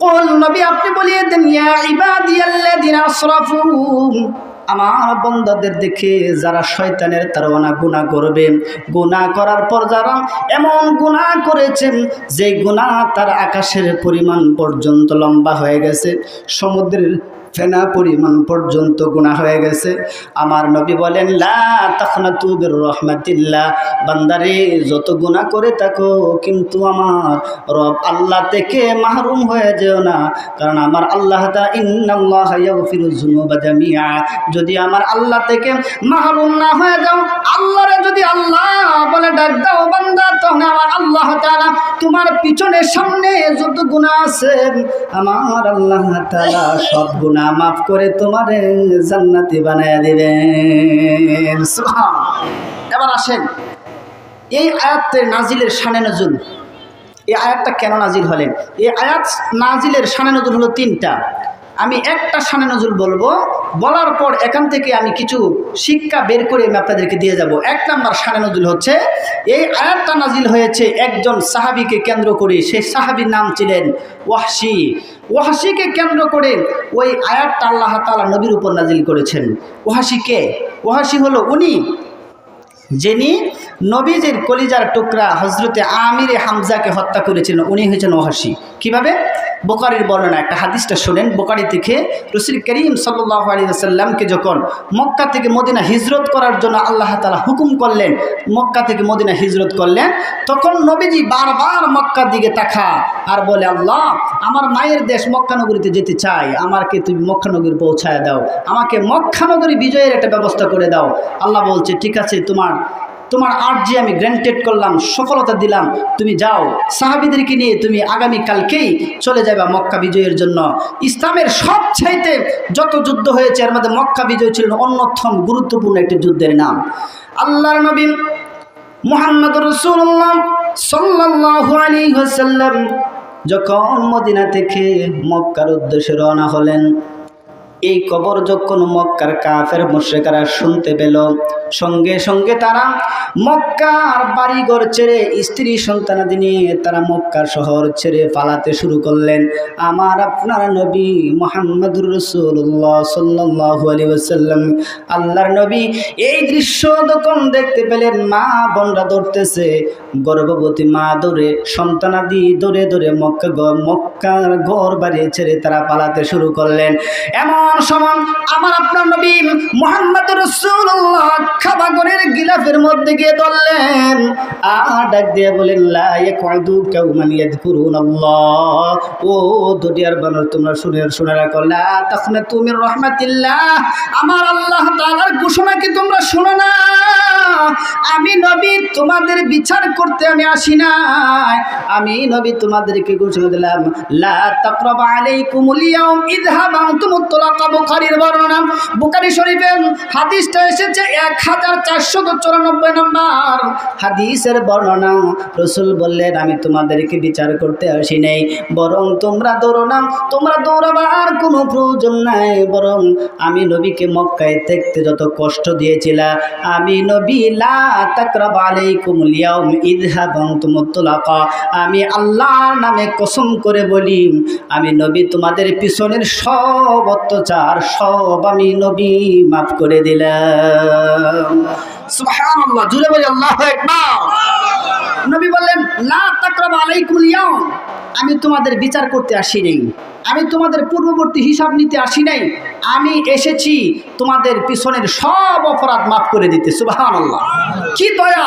কুল নবী আপনি বলিয়ে দেন, ইয়া ইবাদিয়াল্লাযিনা আসরাফু, আমার বান্দাদের দেখে যারা শয়তানের তাড়না গুনাহ করবে, গুনাহ করার পর যারা এমন গুনাহ করেছেন যে গুনাহ তার আকাশের পরিমাণ পর্যন্ত লম্বা হয়ে গেছে, সমুদ্রের ফেনা পরিমাণ পর্যন্ত গুনাহ হয়ে গেছে, আমার নবী বলেন লা তাখনাতু বির রাহমাতিল্লাহ, বান্দারে যত গুনাহ করে থাকো কিন্তু আমার রব আল্লাহ থেকে মাহরুম হয়ে যেও না, কারণ আমার আল্লাহ তা ইন্নাল্লাহা ইয়াগফিরুয যুনুবা জামিআ, যদি আমার আল্লাহ থেকে মাহরুম না হয়ে যাও, আল্লাহরে যদি আল্লাহ বলে ডাক দাও বান্দা, তখন আমার আল্লাহ তাআলা তোমার পিছনে সামনে যত গুনাহ আছে আমার আল্লাহ তাআলা সব গুনাহ মাফ করে তোমারে জান্নাতি বানায়া দিবেন। সুবহানাল্লাহ। এবার আসেন এই আয়াতের নাজিলের শানে নজুল, এই আয়াতটা কেন নাজিল হলেন? এই আয়াত নাজিলের শানে নজুল হলো তিনটা। আমি একটা শানে নজুল বলবো, বলার পর এখান থেকে আমি কিছু শিক্ষা বের করে আমি আপনাদেরকে দিয়ে যাব। এক নাম্বার শানে নজুল হচ্ছে, এই আয়াতটা নাজিল হয়েছে একজন সাহাবীকে কেন্দ্র করে, সেই সাহাবীর নাম ছিলেন ওয়াহশী। ওয়াহশীকে কেন্দ্র করে ওই আয়াতটা আল্লাহ তাআলা নবীর উপর নাজিল করেছেন। ওয়াহশীকে, ওয়াহশী হলো উনি যিনি নবীজির কলিজার টুকরা হযরতে আমিরে হামজাকে হত্যা করেছিলেন, উনি হয়েছেন ওয়াহশী। কিভাবে? বুখারীর বর্ণনা, একটা হাদিসটা শুনেন। বুখারী থেকে রাসূল করিম সাল্লাল্লাহু আলাইহি ওয়াসাল্লামকে যখন মক্কা থেকে মদিনা হিজরত করার জন্য আল্লাহ তাআলা হুকুম করলেন, মক্কা থেকে মদিনা হিজরত করলেন, তখন নবীজি বারবার মক্কার দিকে তাকা আর বলে, আল্লাহ আমার মায়ের দেশ মক্কা নগরীতে যেতে চাই, আমাকে তুমি মক্কা নগরী পৌঁছায় দাও, আমাকে মক্কা নগরী বিজয়ের একটা ব্যবস্থা করে দাও। আল্লাহ বলছে ঠিক আছে, তোমার আর্জি আমি গ্র্যান্টেড করলাম, সফলতা দিলাম, তুমি যাও, সাহাবীদেরকে নিয়ে তুমি আগামীকালকেই চলে যাবে মক্কা বিজয়ের জন্য। ইসলামের সবচাইতে যত যুদ্ধ হয়েছে এর মধ্যে মক্কা বিজয় ছিল অন্যতম গুরুত্বপূর্ণ একটি যুদ্ধের নাম। আল্লাহর নবী মুহাম্মদুর রাসূলুল্লাহ সাল্লাল্লাহু আলাইহি ওয়াসাল্লাম যখন মদিনা থেকে মক্কার উদ্দেশ্যে রওনা হলেন, এই খবর যখন মক্কার কাফের মুশরিকরা শুনতে পেল, সঙ্গে সঙ্গে তারা মক্কার বাড়িঘর ছেড়ে স্ত্রী সন্তানাদি নিয়ে তারা মক্কা শহর ছেড়ে পালাতে শুরু করলেন। আমার আপনার নবী মুহাম্মদুর রাসূলুল্লাহ সাল্লাল্লাহু আলাইহি ওয়াসাল্লাম, আল্লাহর নবী এই দৃশ্য যখন দেখতে পেলেন, মা বোনরা ধরতেছে, গর্ভবতী মা ধরে, সন্তানাদি ধরে ধরে মক্কার ঘর বাড়ি ছেড়ে তারা পালাতে শুরু করলেন। এমন সময় আমার আপনার নবী মুহাম্মদুর রাসূলুল্লাহ খাবারের গিলাফের মধ্যে গিয়ে ধরলেন আর ডাক দিয়ে বলেন, লা ইয়াকুদু কাউমান ইয়াযকুরুনাল্লাহ, ও দুনিয়ার বানর তোমরা শুনে রাখো, লা তাখনাতু মির রাহমাতিল্লাহ, আমার আল্লাহ তাআলার ঘোষণা কি তোমরা শোনো না? আমি নবী তোমাদের বিচার করতে আমি আসি নাই, আমি নবী তোমাদেরকে ঘোষণা দিলাম, লা তাকরাবা আলাইকুমুল ইয়াউম ইযহাবা আনতুমুত তালাকা। বুখারীর বর্ণনা, বুখারী শরীফের হাদিসটা এসেছে 1494 নম্বর হাদিসের বর্ণনা। রাসূল বললেন, আমি তোমাদেরকে বিচার করতে আসি নাই, বরং তোমরা দৌড়ো না, তোমরা দৌড়াবার কোনো প্রয়োজন নাই, বরং আমি নবীকে মক্কায় থাকতে যত কষ্ট দিয়েছিলাম, আমি নবী লা তাকরাবা আলাইকুমুল ইয়াউম ইযহাবা আনতুমুত তালাকা, আমি আল্লাহর নামে কসম করে বলি, আমি নবী তোমাদের পিছনের সব অত্যাচার সব আমি নবী মাফ করে দিলাম। সুবহানাল্লাহ, জুড়ে বলি আল্লাহু আকবার। নবী বললেন, লা তাকরাবা আলাইকুমুল ইয়াউম, আমি তোমাদের বিচার করতে আসি নাই, আমি তোমাদের পূর্ববর্তী হিসাব নিতে আসি নাই, আমি এসেছি তোমাদের পিছনের সব অপরাধ মাফ করে দিতে। সুবহানাল্লাহ, কি দয়া!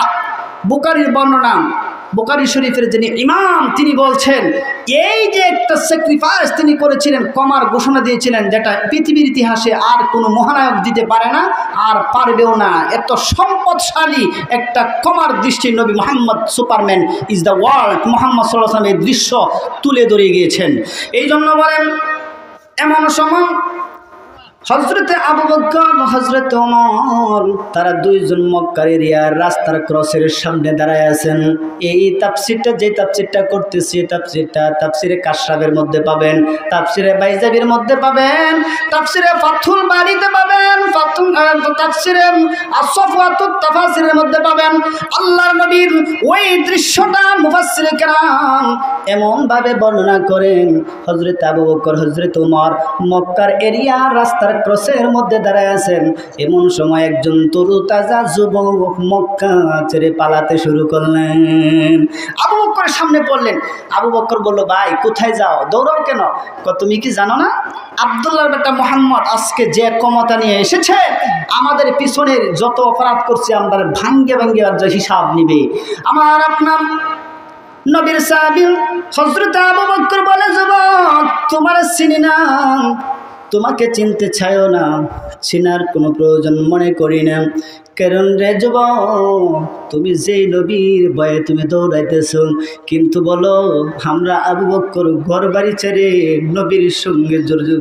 বুখারীর বর্ণনা, বুখারী শরীফের যিনি ইমাম তিনি বলছেন, এই যে একটা স্যাক্রিফাইস তিনি করেছিলেন, কমার ঘোষণা দিয়েছিলেন, যেটা পৃথিবীর ইতিহাসে আর কোনো মহানায়ক দিতে পারে না আর পারবেও না, এত সম্পদশালী একটা কমার দৃষ্টি নবী Muhammad Superman is the world Muhammad সাল্লাল্লাহু আলাইহি ওয়াসাল্লাম এই দৃশ্য তুলে ধরে গিয়েছেন। এই জন্য বলেন, এমন সময় হযরতে আবু বকর হযরতে ওমর তারা দুইজন মক্কার এরিয়ার রাস্তার ক্রসের সামনে দাঁড়ায় আছেন। এই তাফসীরটা যে তাফসীরটা করতেছি তাফসীরে কাশরাবের মধ্যে পাবেন, তাফসীরে বাইজাবির মধ্যে পাবেন, তাফসীরে ফাথুল বারীতে পাবেন, তাফসীরে আস-সাফওয়াতুত তাফাসিরের মধ্যে পাবেন। আল্লাহর নবীর ওই দৃশ্যটা মুফাসসিরে কেরাম এমন ভাবে বর্ণনা করেন, হযরত আবু বকর হযরত ওমর মক্কার এরিয়া রাস্তার ক্রসের মধ্যে দাঁড়ায় আছেন। এমন সময় একজন তরুতাজা যুবক মক্কা ছেড়ে পালাতে শুরু করলেন। আবু বকরের সামনে পড়লেন। আবু বকর বলল, ভাই কোথায় যাও, দৌড়াও কেন? তুমি কি জানো না আব্দুল্লাহর বেটা মুহাম্মদ আজকে যে ক্ষমতা নিয়ে এসেছে, আমাদের পিছনের যত অপরাধ করছে আমরা ভাঙ্গে ভাঙ্গে আর হিসাব নিবে। আমার আপনার নবীর সাহাবী হযরত আবু বকর বলে, যুবক তোমার চিনি না, তোমাকে চিনতে চাইও না, চিনার কোনো প্রয়োজন মনে করি না। কারণ রে যুবক, তুমি যেই নবীর ভয়ে তুমি দৌড়াইতেছ, কিন্তু বলো আমরা আবু বকর ঘর বাড়ি ছেড়ে নবীর সঙ্গে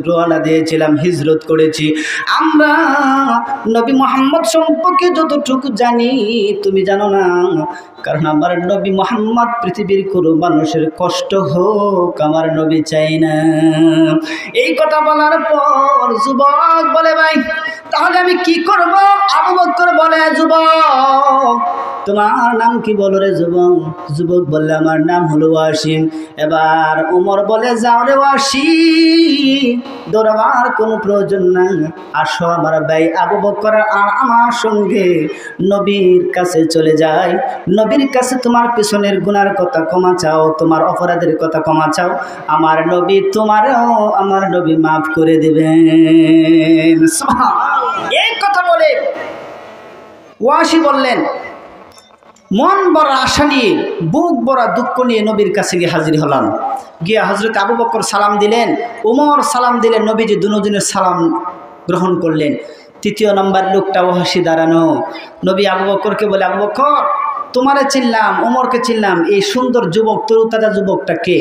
রওনা দিয়েছিলাম, হিজরত করেছি। আমরা নবী মুহাম্মদ সম্পর্কে যতটুকু জানি তুমি জানো না। কারণ আমার নবী মুহাম্মদ পৃথিবীর কোনো মানুষের কষ্ট হোক আমার নবী চাই না। এই কথা বলার পর যুবক বলে, ভাই তাহলে আমি কি করব? আবু বকর বলে, যুবক তোমার নাম কি বলো রে যুবক? যুবক বললে, আমার নাম হলো ওয়াসিম। এবার ওমর বলে, যাও রে ওয়াসিম, দৌড়াবার কোনো প্রয়োজন নাই, আসো আমার ভাই আবু বকর আর আমার সঙ্গে নবীর কাছে চলে যায়। নবীর কাছে তোমার পিছনের গুনার কথা ক্ষমা চাও, তোমার অপরাধের কথা ক্ষমা চাও, আমার নবী তোমারও আমার নবী মাফ করে দেবেন। এই কথা বলে ওয়াসি বললেন, মন বড় আশা নিয়ে বুক বড় দুঃখ নিয়ে নবীর কাছে গিয়ে হাজির হলাম। গিয়ে হযরত আবু বকর সালাম দিলেন, ওমর সালাম দিলেন, নবীজি দুজনের সালাম গ্রহণ করলেন। তৃতীয় নম্বর লোকটা ওয়াসি দাঁড়ানো। নবী আবু বকরকে বলে, আবু বকর তোমারে চিনলাম, ওমরকে চিনলাম, এই সুন্দর যুবক তরুতাজা যুবকটা কে?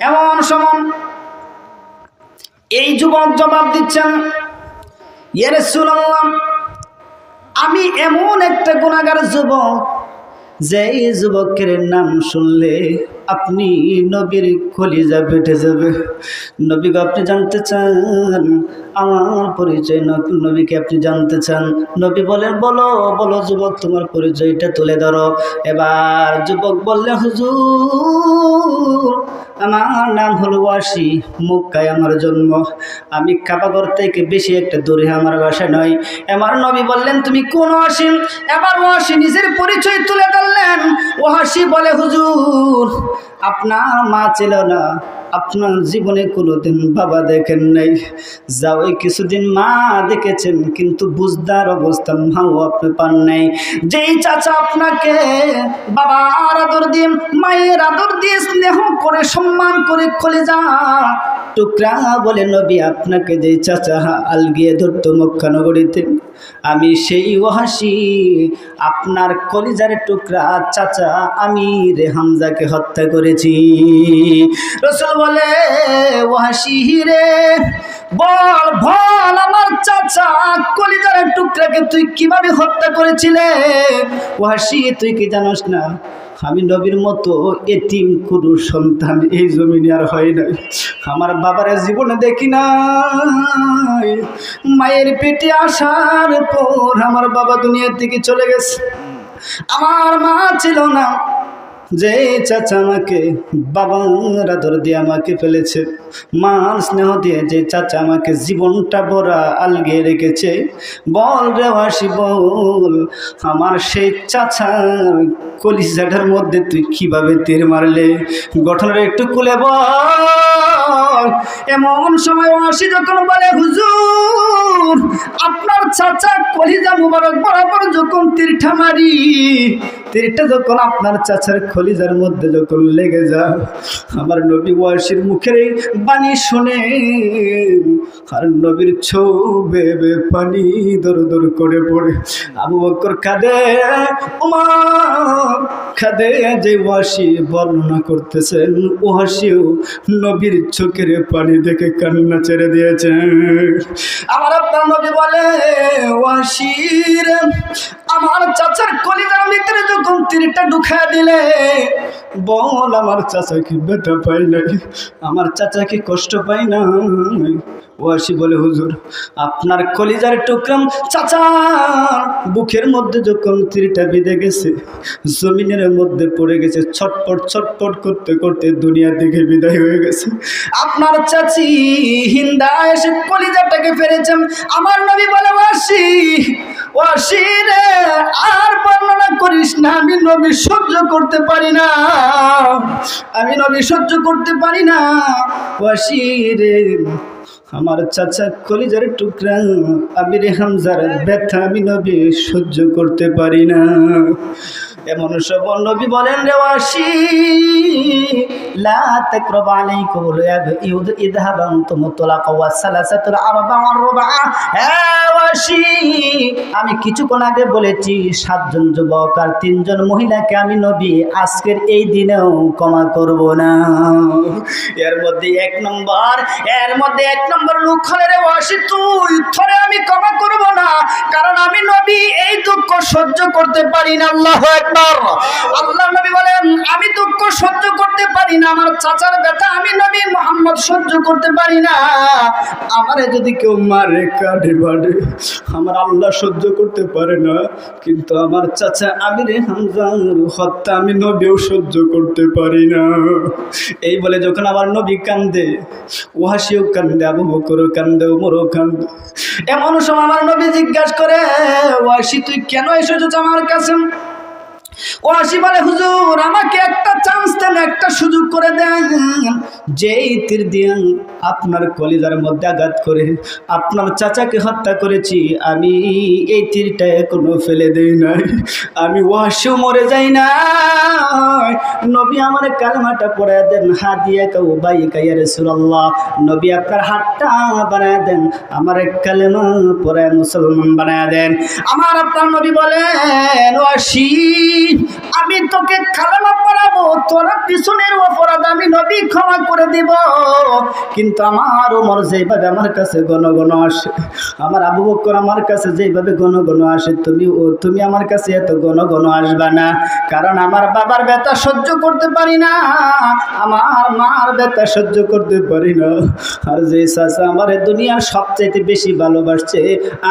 এমন সময় এই যুবক জবাব দিচ্ছেন, ইয়া রাসূলুল্লাহ, আমি এমন একটা গুনাহগার যুবক, যে যুবকের নাম শুনলে আপনি নবীর কলিজা ফেটে যাবে। নবীকে আপনি জানতে চান, আমার পরিচয় নবীকে আপনি জানতে চান? নবী বলেন, বলো বলো যুবক, তোমার পরিচয়টা তুলে ধরো। এবার যুবক বললে, হুজুর আমার নাম হলো ওয়াসি, মক্কায় আমার জন্ম, আমি কাবাঘর থেকে বেশি একটা দূরে আমার বাসা নয়। এবার নবী বললেন, তুমি কোন ওয়াসি? এবার ওয়াসি নিজের পরিচয় তুলে ধরলেন। ওয়াসি বলে, হুজুর আপনার মা ছিল না, আপনার জীবনে কোনোদিন বাবা দেখেন নাই, যাও কিছুদিন মা দেখেছেন, কিন্তু বুঝদার অবস্থা মাও আপনি পান নাই। যেই চাচা আপনাকে বাবার আদর দিয়ে মায়ের আদর দিয়ে স্নেহ করে সম্মান করে কলিজা টুকরা বলে নবী আপনাকে যেই চাচা আলগিয়ে ধরতো মক্কা নগরীতে, আমি সেই ওয়াসি আপনার কলিজার টুকরা চাচা আমির হামজাকে হত্যা করেছি। রাসূল বলে, ওয়াসি রে বল বল, আমার চাচা কলিজার টুকরাকে তুই কিভাবে হত্যা করেছিলে? ওয়াসি তুই কি জানোস না, আমি নবীর মতো এতিম কোনো সন্তান এই জমিনে আর হয় নাই। আমার বাবার জীবনে দেখি নাই, মায়ের পেটে আসার পর আমার বাবা দুনিয়া থেকে চলে গেছে, আমার মা ছিল না। যে চাচা আমাকে বাবার আদর দিয়ে আমাকে ফেলেছে, মার স্নেহ দিয়ে যে চাচা আমাকে জীবনটা ভরা আলগিয়ে রেখেছে, বল রে ওয়াসি বল, আমার সেই চাচার কলিজাটার মধ্যে তুই কিভাবে তীর মারলে? ঘটনাটা একটু খুলে বল। এমন সময় ওয়াসি যখন বলে, হুজুর আপনার চাচা কলিজা মুবারক বরাবর যখন তীরটা মারি, তীরটা যখন আপনার চাচার কলিজার মধ্যে যখন লেগে যায়, আমার নবী ওয়াসির মুখের এই বাণী শুনে আর নবীর চোখ বেয়ে বেয়ে পানি দর দর করে পড়ে। আবু বকর কাঁদে, ওমর কাঁদে। যে ওয়াসি বর্ণনা করতেছেন, ওয়াসিও নবীর চোখের পানি দেখে কান্না ছেড়ে দিয়েছে। আমার আপনার নবী বলে ওয়াসির আমার চাচার কলিজার ভিতরে যখন তীরটা ঢুকা দিলে বল আমার চাচা কি ব্যথা পাই নাই, আমার চাচা কি কষ্ট পাই না? ওয়াসি বলে হুজুর আপনার কলিজার টুকরাম চাচার বুকের মধ্যে যখন তীরটা বিঁধে গেছে জমিনের মধ্যে পড়ে গেছে, ছটপট ছটপট করতে করতে দুনিয়া থেকে বিদায় হয়ে গেছে। আপনার চাচি হিন্দা এসে কলিজাটাকে ফেলেছেন। আমার নবী বলে ওয়াসি ওয়াসি রে আর বর্ণনা করিস না, আমি নবী সহ্য করতে পারি না, আমি নবী সহ্য করতে পারি না। ওয়াসি রে আমার চাচা কলিজার টুকরা আমির হামজার ব্যথা আমি নবী সহ্য করতে পারি না। এমন সব নবী বলেন রে ওয়াসি লা তাকরাবু আলাইকুম ইযহাব আনতুম তুলাকা ওয়া সালাসাতুল আরবা ওয়ার রুবা। ওয়াসি আমি কিছুক্ষণ আগে বলেছি 7 জন যুবক আর 3 জন মহিলাকে আমি নবী আজকের এই দিনেও ক্ষমা করব না। এর মধ্যে এক নম্বর লোক হলে রে ওয়াসি তুই ধরে আমি ক্ষমা করব না, কারণ আমি নবী এই দুঃখ সহ্য করতে পারি না। আল্লাহু আকবার। আল্লাহ নবী বলেন আমি দুঃখ সহ্য করতে পারি না, আমার চাচার ব্যথা আমি নবী মুহাম্মদ সহ্য করতে পারি না। আমারে যদি কেউ মারে কাটে বাড়ে আমার আল্লাহ সহ্য করতে পারে না, কিন্তু আমার চাচা আমির হামজার হত্যা আমি নবীও সহ্য করতে পারি না। এই বলে যখন আমার নবী কান্দে ওয়াসিও কান্দে, আবু বকরও কান্দে, ওমরও কান্দে। এমন সময় আমার নবী জিজ্ঞাসা করে ওয়াসি তুই কেন এসেছিস আমার কাছে? ওয়াসি বলে হুজুর আমাকে একটা চান্স দেন, একটা সুযোগ করে দেন, যেই তীর দিয়ে আপনার কলিজার মধ্যে আঘাত করে আপনার চাচাকে হত্যা করেছি আমি এই তীরটা এখনো ফেলে দেই নাই, আমি ওয়াসিও মরে যাই না। নবী আমার কালেমাটা পড়ে দেন, হাদিয়া কাউ বাইকা ইয়া রাসূলুল্লাহ, নবী আপনার হাতটা বানায় দেন, আমার কালেমা পড়ে মুসলমান বানায় দেন। আমার আপনার নবী বলেন ওয়াসি আমি তোকে কালেমা পড়াবো, তোর পিছনের অপরাধ আমি নবী ক্ষমা করে দিব, কিন্তু আমার ওমর যেভাবে আমার কাছে ঘন ঘন আসে, আমার আবু বকর আমার কাছে যেভাবে ঘন ঘন আসে তুমি আমার কাছে এত ঘন ঘন আসবা না, কারণ আমার বাবার ব্যথা সহ্য করতে পারি না, আমার মার ব্যথা সহ্য করতে পারি না। আর যে চাচা আমার দুনিয়ার সবচাইতে বেশি ভালোবাসছে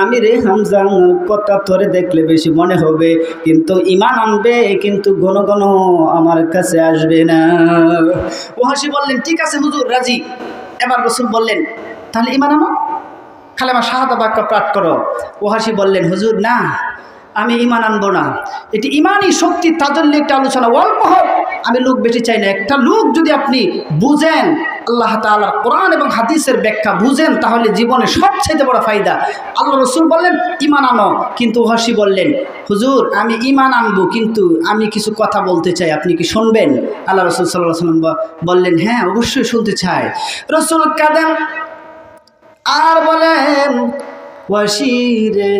আমির হামজার কথা তোরে দেখলে বেশি মনে হবে, কিন্তু ঈমান আনবে, কিন্তু ঘন ঘন আমার কাছে আসবে না। ওয়াসি বললেন ঠিক আছে হুজুর রাজি। এবার রাসূল বললেন তাহলে ঈমান আনো, কালেমা শাহাদা বাক্য পাঠ করো। ওয়াসি বললেন হুজুর না আমি ঈমান আনবো না, এটি ঈমানই শক্তি তাজল্য একটা আলোচনা, অল্প হোক আমি লোক বেশি চাই না, একটা লোক যদি আপনি বুঝেন আল্লাহ তাআলার কোরআন এবং হাদিসের ব্যাখ্যা বুঝেন তাহলে জীবনে সবচেয়ে বড় ফায়দা। আল্লাহ রাসূল বললেন ঈমান আনো, কিন্তু ওয়াসি বললেন হুজুর আমি ঈমান আনবো, কিন্তু আমি কিছু কথা বলতে চাই, আপনি কি শুনবেন? আল্লাহ রাসূল সাল্লাল্লাহু আলাইহি ওয়াসাল্লাম বললেন হ্যাঁ অবশ্যই শুনতে চাই। রাসূল কাঁদেন আর বলেন ওয়াসি রে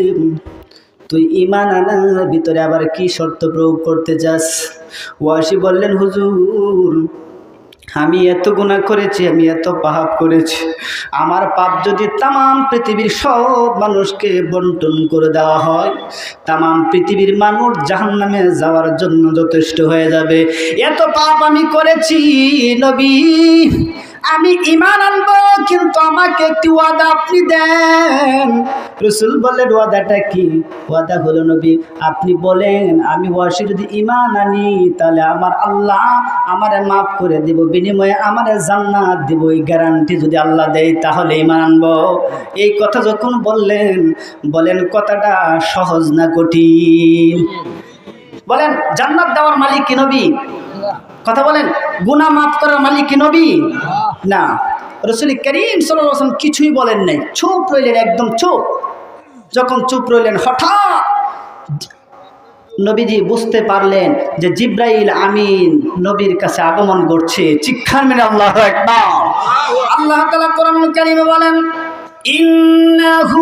তুই ঈমান আনার ভিতরে আবার কি শর্ত প্রয়োগ করতে চাস? ওয়াসি বললেন হুজুর আমি এত গুনাহ করেছি, আমি এত পাপ করেছি, আমার পাপ যদি তামাম পৃথিবীর সব মানুষকে বন্টন করে দেওয়া হয় তামাম পৃথিবীর মানুষ জাহান্নামে যাওয়ার জন্য যথেষ্ট হয়ে যাবে, এত পাপ আমি করেছি নবী, আমি ঈমান আনবো, কিন্তু আমাকে একটি ওয়াদা আপনি দেন। রাসূল বললেন ওয়াদাটা কি? ওয়াদা হলো নবী আপনি বলেন আমি ওয়াসি যদি ঈমান আনি তাহলে আমার আল্লাহ আমারে মাফ করে দিব, বিনিময়ে আমারে জান্নাত দিব, এই গ্যারান্টি যদি আল্লাহ দেয় তাহলে ঈমান আনবো। এই কথা যখন বলেন কথাটা সহজ না কঠিন? বলেন জান্নাত দেওয়ার মালিক কি নবী? কথা বলেন গুনাহ মাফ করার মালিক কি নবী? না। রাসূল করিম সাল্লাল্লাহু আলাইহি ওয়াসাল্লাম কিছুই বলেন নাই, চুপ রইলেন, একদম চুপ। যখন চুপ রইলেন হঠাৎ নবীজি বুঝতে পারলেন যে জিবরাইল আমিন নবীর কাছে আগমন করছে। চিৎকার মেরে আল্লাহু আকবার। আল্লাহ তাআলা কোরআনুল কারীমে বলেন إن إنه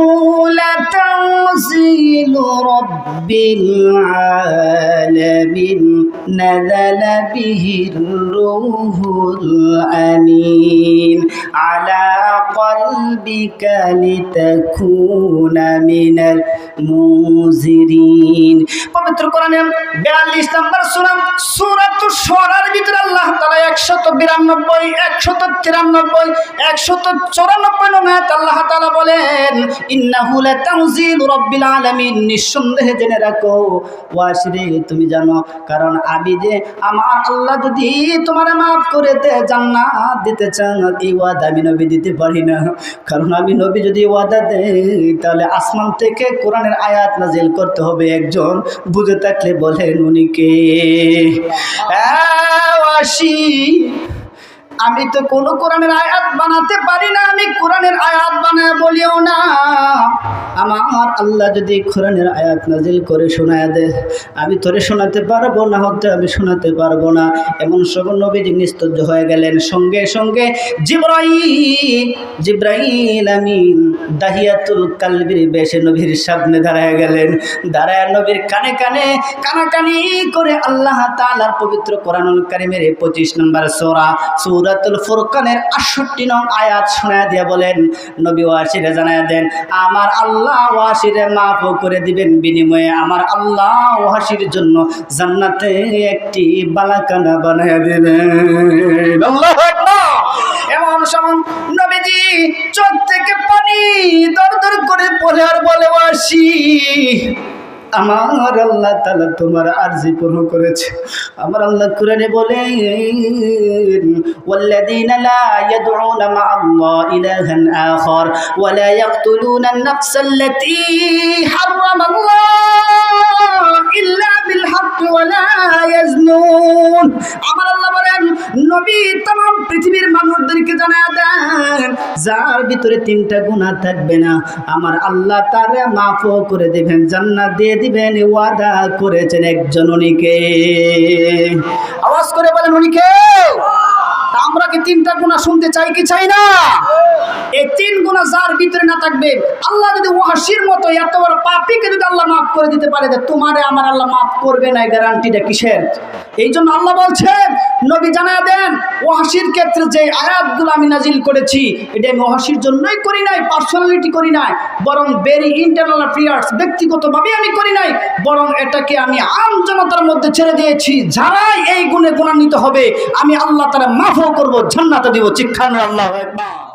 لتنزيل رب العالمين نزل به الروح الأمين على قلبك لتكون من المنذرين পবিত্র কোরআনে 42 নম্বর সূরা সূরাতুশ শুরার ভিতরে আল্লাহ তাআলা 192 193 194 নং আয়াত আল্লাহ তাআলা বলেন ইন্নাহু লাতানজিল রাব্বিল আলামিন নিঃসন্দেহে জেনে রাখো ওয়াসিরে তুমি জানো কারণ আমি যে আমার আল্লাহ যদি তোমারে maaf করে দে জান্নাত দিতে চান এই ওয়াদা আমি নবী দিতে পারি না কারণ আমি নবী যদি ওয়াদা দেই তাহলে আসমান থেকে কোরআনের আয়াত নাজিল করতে হবে একজন বুঝে থাকলে বলেন উনি কে ওয়াসি আমি তো কোনো কোরআনের আয়াত বানাতে পারি না আমি কোরআনের আয়াত বানায় বলিও না আমার আল্লাহ যদি কোরআনের আয়াত নাজিল করে শোনায় দেয় আমি তোরে শোনাতে পারবো না হতে আমি শোনাতে পারবো না এমন সব নবীজি নিস্তব্ধ হয়ে গেলেন সঙ্গে সঙ্গে জিবরাইল আমিন দাহিয়াতুল কালবির বেশে নবীর সামনে দাঁড়ায় গেলেন দাঁড়ায় নবীর কানে কানে কানাকানি করে আল্লাহ তাআলার পবিত্র কোরআনুল কারীমের 25 নম্বর সূরা সূরাতুল ফুরকানের 68 নং আয়াত শোনায় দিয়ে বলেন নবী ওয়াসিরে জানায় দেন আমার আল্লাহ ওয়াসিরে মাফ করে দিবেন বিনিময়ে আমার আল্লাহ ওয়াসির জন্য জান্নাতে একটি বালাখানা বানায় দিবেন আল্লাহু আকবার এমন সময় নবীজি চোখ থেকে পানি দরদর করে পড়ে আর বলে ওয়াসি আমার আল্লাহ তাআলা তোমার আরজি পূর্ণ করেছে আমার আল্লাহ কোরআনে বলেন ওয়াল্লাযীনা লা ইয়াদউনা মা'আল্লাহ ইলাহান আখার ওয়া লা ইয়াকতুলুনা আন-নাফসাল্লাতী হারামাল্লাহ ইল্লা বিল হক ওয়া লা ইয়াজনুন আমার আল্লাহ বলেন নবী तमाम পৃথিবীর মানুষদেরকে জানায় দেন যার ভিতরে তিনটা গুনাহ থাকবে না আমার আল্লাহ তারে মাফ করে দিবেন জান্নাত দিয়ে দিবেন ওয়াদা করেছেন একজন উনিকে আওয়াজ করে বলেন উনিকে আমরা কি তিনটা গুনাহ শুনতে চাই কি চাই না এই তিন গুনাহ যার ভিতরে না থাকবে আল্লাহ যদি ওয়াসির মতো এত বড় পাপীকে যদি আল্লাহ মাফ করে দিতে পারে তোমারে আমার আল্লাহ মাফ করবে না গ্যারান্টিটা কিসের এইজন্য আল্লাহ বলছেন নবী জানায় দেন ওয়াসির ক্ষেত্রে যে আয়াতগুলো আমি নাজিল করেছি এটা আমি ওয়াসির জন্যই করি নাই পার্সোনালিটি করি নাই বরং ভেরি ইন্টারনাল অ্যাফেয়ার্স ব্যক্তিগতভাবে আমি করি নাই বরং এটাকে আমি আম জনতার মধ্যে ছেড়ে দিয়েছি যারাই এই গুণে গুণান্বিত হবে আমি আল্লাহ তাআলা মাফও করব জান্নাতে দিব চিৎকার আল্লাহু আকবার